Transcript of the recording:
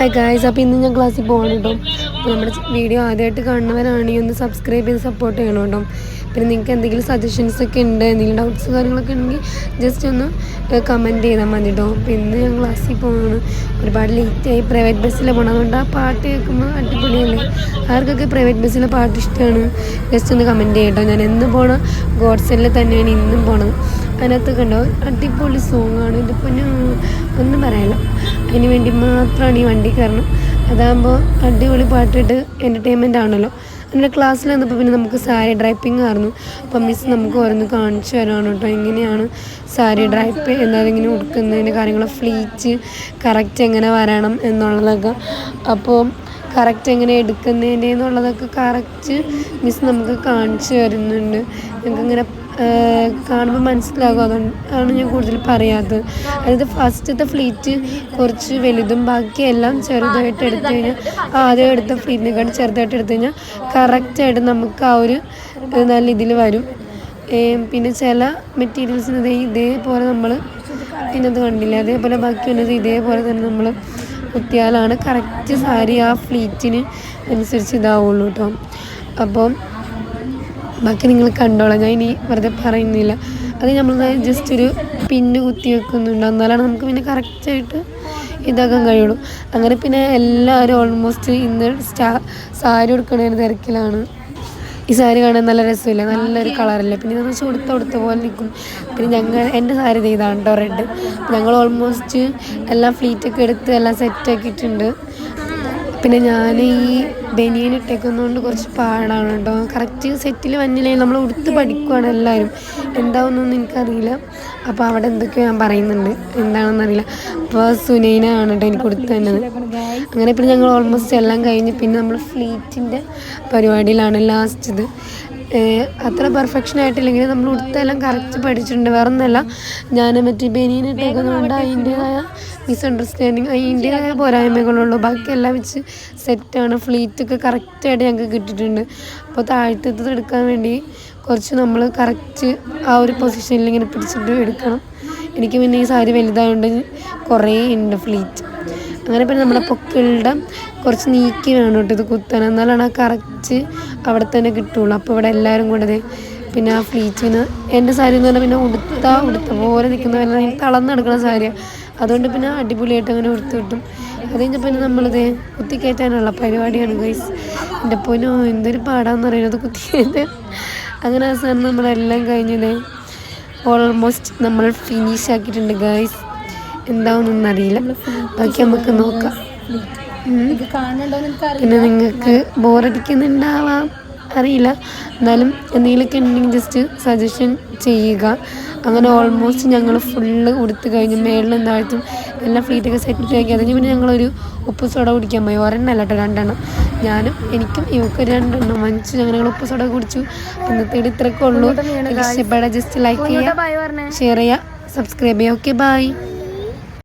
Hi guys, അപ്പോൾ ഇന്ന് ഞാൻ ക്ലാസ്സിൽ പോകണം കേട്ടോ. അപ്പോൾ നമ്മുടെ വീഡിയോ ആദ്യമായിട്ട് കാണുന്നവരാണെങ്കിൽ ഒന്ന് സബ്സ്ക്രൈബ് ചെയ്ത് സപ്പോർട്ട് ചെയ്യണം കേട്ടോ. പിന്നെ നിങ്ങൾക്ക് എന്തെങ്കിലും സജഷൻസ് ഒക്കെ ഉണ്ട്, എന്തെങ്കിലും ഡൗട്ട്സ് കാര്യങ്ങളൊക്കെ ഉണ്ടെങ്കിൽ ജസ്റ്റ് ഒന്ന് കമൻറ്റ് ചെയ്താൽ മതി കേട്ടോ. അപ്പോൾ ഇന്ന് ഞാൻ ക്ലാസ്സിൽ പോകുന്നത് ഒരുപാട് ലേറ്റായി, പ്രൈവറ്റ് ബസ്സിലാണ് പോകണം. അതുകൊണ്ട് ആ പാട്ട് കേൾക്കുമ്പോൾ അടിപൊളിയല്ലേ. ആർക്കൊക്കെ പ്രൈവറ്റ് ബസ്സിലെ പാട്ട് ഇഷ്ടമാണ് ജസ്റ്റ് ഒന്ന് കമൻറ്റ് ചെയ്യാം കേട്ടോ. ഞാൻ എന്ന് പോണ ഗോഡ്സെല്ലിൽ തന്നെയാണ് ഇന്നും പോണത്. അതിനകത്തൊക്കെ ഉണ്ടോ അടിപൊളി സോങ്ങാണ്. ഇതിപ്പോൾ ഞാൻ ഒന്നും പറയാനില്ല, അതിന് വേണ്ടി മാത്രമാണ് ഈ വണ്ടി കയറണം. അതാകുമ്പോൾ അടിപൊളി പാട്ടിട്ട് എൻ്റർടൈൻമെൻ്റ് ആണല്ലോ. എൻ്റെ ക്ലാസ്സിൽ വന്നപ്പോൾ പിന്നെ നമുക്ക് സാരി ഡ്രൈപ്പിംഗ് ആയിരുന്നു. അപ്പം മിസ് നമുക്ക് ഓരോന്ന് കാണിച്ചു തരാണ് കേട്ടോ, എങ്ങനെയാണ് സാരി ഡ്രൈപ്പ് എന്നാലും ഇങ്ങനെ ഉടുക്കുന്നതിൻ്റെ കാര്യങ്ങൾ, ഫ്ലീറ്റ് കറക്റ്റ് എങ്ങനെ വരണം എന്നുള്ളതൊക്കെ. അപ്പോൾ കറക്റ്റ് എങ്ങനെ എടുക്കുന്നതിൻ്റെ എന്നുള്ളതൊക്കെ കറക്റ്റ് മിസ് നമുക്ക് കാണിച്ചു തരുന്നുണ്ട്. ഞങ്ങൾക്കിങ്ങനെ കാണുമ്പോൾ മനസ്സിലാകും. അതുകൊണ്ടാണ് ഞാൻ കൂടുതൽ പറയാത്തത്. അതായത് ഫസ്റ്റത്തെ ഫ്ലീറ്റ് കുറച്ച് വലുതും ബാക്കിയെല്ലാം ചെറുതായിട്ട് എടുത്തു കഴിഞ്ഞാൽ, ആദ്യം എടുത്ത ഫ്ലീറ്റിനെക്കാട്ടും ചെറുതായിട്ട് എടുത്തു കഴിഞ്ഞാൽ കറക്റ്റായിട്ട് നമുക്ക് ആ ഒരു നല്ല ഇതിൽ വരും. പിന്നെ ചില മെറ്റീരിയൽസിന് ഇതേപോലെ നമ്മൾ ഇന്നത് കണ്ടില്ല, അതേപോലെ ബാക്കി വന്നത് ഇതേപോലെ തന്നെ നമ്മൾ കുത്തിയാലാണ് കറക്റ്റ് സാരി ആ ഫ്ലീറ്റിന് അനുസരിച്ച് ഇതാവുള്ളൂ കേട്ടോ. അപ്പം ബാക്കി നിങ്ങൾ കണ്ടോളാം, ഞാൻ ഇനി വെറുതെ പറയുന്നില്ല. അത് നമ്മൾ ജസ്റ്റ് ഒരു പിന്ന് കുത്തി വെക്കുന്നുണ്ട്, എന്നാലാണ് നമുക്ക് പിന്നെ കറക്റ്റായിട്ട് ഇതാക്കാൻ കഴിയുള്ളൂ. അങ്ങനെ പിന്നെ എല്ലാവരും ഓൾമോസ്റ്റ് ഇന്ന് സാരി ഉടുക്കണതിന് തിരക്കിലാണ്. ഈ സാരി കാണാൻ നല്ല രസമില്ല, നല്ലൊരു കളറല്ലേ. പിന്നെ ഇതെന്ന് വെച്ചാൽ ഉടുത്ത പോലെ നിൽക്കും. പിന്നെ എൻ്റെ സാരി ഇതാണ് കേട്ടോ, റെഡ്. ഞങ്ങൾ ഓൾമോസ്റ്റ് എല്ലാം ഫ്ലീറ്റൊക്കെ എടുത്ത് എല്ലാം സെറ്റാക്കിയിട്ടുണ്ട്. പിന്നെ ഞാൻ ഈ ബനിയൻ ഇട്ടേക്കുന്നതുകൊണ്ട് കുറച്ച് പാടാണ് കേട്ടോ. കറക്റ്റ് സെറ്റിൽ വന്നില്ലെങ്കിൽ നമ്മൾ ഉടുത്ത് പഠിക്കുകയാണ് എല്ലാവരും. എന്താവുന്നൊന്നും എനിക്കറിയില്ല. അപ്പോൾ അവിടെ എന്തൊക്കെയോ ഞാൻ പറയുന്നുണ്ട്, എന്താണെന്നറിയില്ല. അപ്പോൾ സുനൈനാണ് കേട്ടോ എനിക്ക് ഉടുത്ത് തന്നത്. അങ്ങനെ പിന്നെ ഞങ്ങൾ ഓൾമോസ്റ്റ് എല്ലാം കഴിഞ്ഞ് പിന്നെ നമ്മൾ ഫ്ലീറ്റിൻ്റെ പരിപാടിയിലാണ് ലാസ്റ്റ്. ഇത് അത്ര പെർഫെക്ഷൻ ആയിട്ടില്ലെങ്കിൽ നമ്മൾ ഉടുത്തെല്ലാം കറക്റ്റ് പഠിച്ചിട്ടുണ്ട്. വേറെ ഒന്നല്ല, ഞാൻ മറ്റേ ബനിയൻ ഇട്ടേക്കുന്നതുകൊണ്ട് അതിൻ്റേതായ മിസ്അണ്ടർസ്റ്റാൻഡിങ്, അതിൻ്റേതായ പോരായ്മകളുള്ളൂ. ബാക്കിയെല്ലാം വെച്ച് സെറ്റാണ്. ഫ്ലീറ്റൊക്കെ കറക്റ്റായിട്ട് ഞങ്ങൾക്ക് കിട്ടിയിട്ടുണ്ട്. അപ്പോൾ താഴ്ത്തത് എടുക്കാൻ വേണ്ടി കുറച്ച് നമ്മൾ കറക്റ്റ് ആ ഒരു പൊസിഷനിൽ ഇങ്ങനെ പിടിച്ചിട്ട് എടുക്കണം. എനിക്ക് പിന്നെ ഈ സാരി വലുതായതുകൊണ്ട് കുറേ ഉണ്ട് ഫ്ലീറ്റ്. അങ്ങനെ പിന്നെ നമ്മുടെ പൊക്കിളുടെ കുറച്ച് നീക്കി വേണം കേട്ടോ ഇത് കുത്താൻ, എന്നാലാണ് ആ കറക്റ്റ് അവിടെ തന്നെ കിട്ടുള്ളൂ. അപ്പോൾ ഇവിടെ എല്ലാവരും കൂടെ പിന്നെ ആ ഫ്ലീറ്റിന് എൻ്റെ സാരി എന്ന് പറഞ്ഞാൽ പിന്നെ ഉടുത്ത പോലെ നിൽക്കുന്ന തളർന്നെടുക്കുന്ന സാരിയാണ്. അതുകൊണ്ട് പിന്നെ അടിപൊളിയായിട്ട് അങ്ങനെ ഉടുത്ത് കിട്ടും. അത് കഴിഞ്ഞപ്പോൾ പിന്നെ നമ്മളിത് കുത്തിക്കയറ്റാനുള്ള പരിപാടിയാണ് ഗൈസ്. എൻ്റെ പൊന്നോ എന്തൊരു പാടാന്ന് പറയുന്നത് കുത്തിക്കയറ്റാൻ. അങ്ങനെ അവസാനം നമ്മളെല്ലാം കഴിഞ്ഞത് ഓൾമോസ്റ്റ് നമ്മൾ ഫിനിഷ് ആക്കിയിട്ടുണ്ട് ഗൈസ്. എന്താവുന്നറിയില്ല, ബാക്കി നമുക്ക് നോക്കാം. പിന്നെ നിങ്ങൾക്ക് ബോറടിക്കുന്നുണ്ടാവാം, അറിയില്ല. എന്നാലും എന്തെങ്കിലുമൊക്കെ ഉണ്ടെങ്കിൽ ജസ്റ്റ് സജഷൻ ചെയ്യുക. അങ്ങനെ ഓൾമോസ്റ്റ് ഞങ്ങൾ ഫുള്ള് ഉടുത്ത് കഴിഞ്ഞ് മേളിലും താഴ്ത്തും എല്ലാം ഫ്ലീറ്റൊക്കെ സെറ്റാക്കി. അതിന് പിന്നെ ഞങ്ങളൊരു ഉപ്പ് സോഡ കുടിക്കാൻ പോയി. ഒരെണ്ണമല്ല കേട്ടോ, 2 എണ്ണം. ഞാനും എനിക്കും ഇവർക്ക് 2 എണ്ണം വാങ്ങിച്ചു. ഞങ്ങൾ ഉപ്പ് സോഡ കുടിച്ചു. ഇന്നത്തെ ഇത്രയൊക്കെ ഉള്ളൂ. ഇഷ്ടപ്പെടാൻ ജസ്റ്റ് ലൈക്ക് ചെയ്യുക, ഷെയർ ചെയ്യുക, സബ്സ്ക്രൈബ് ചെയ്യുക. Okay, by.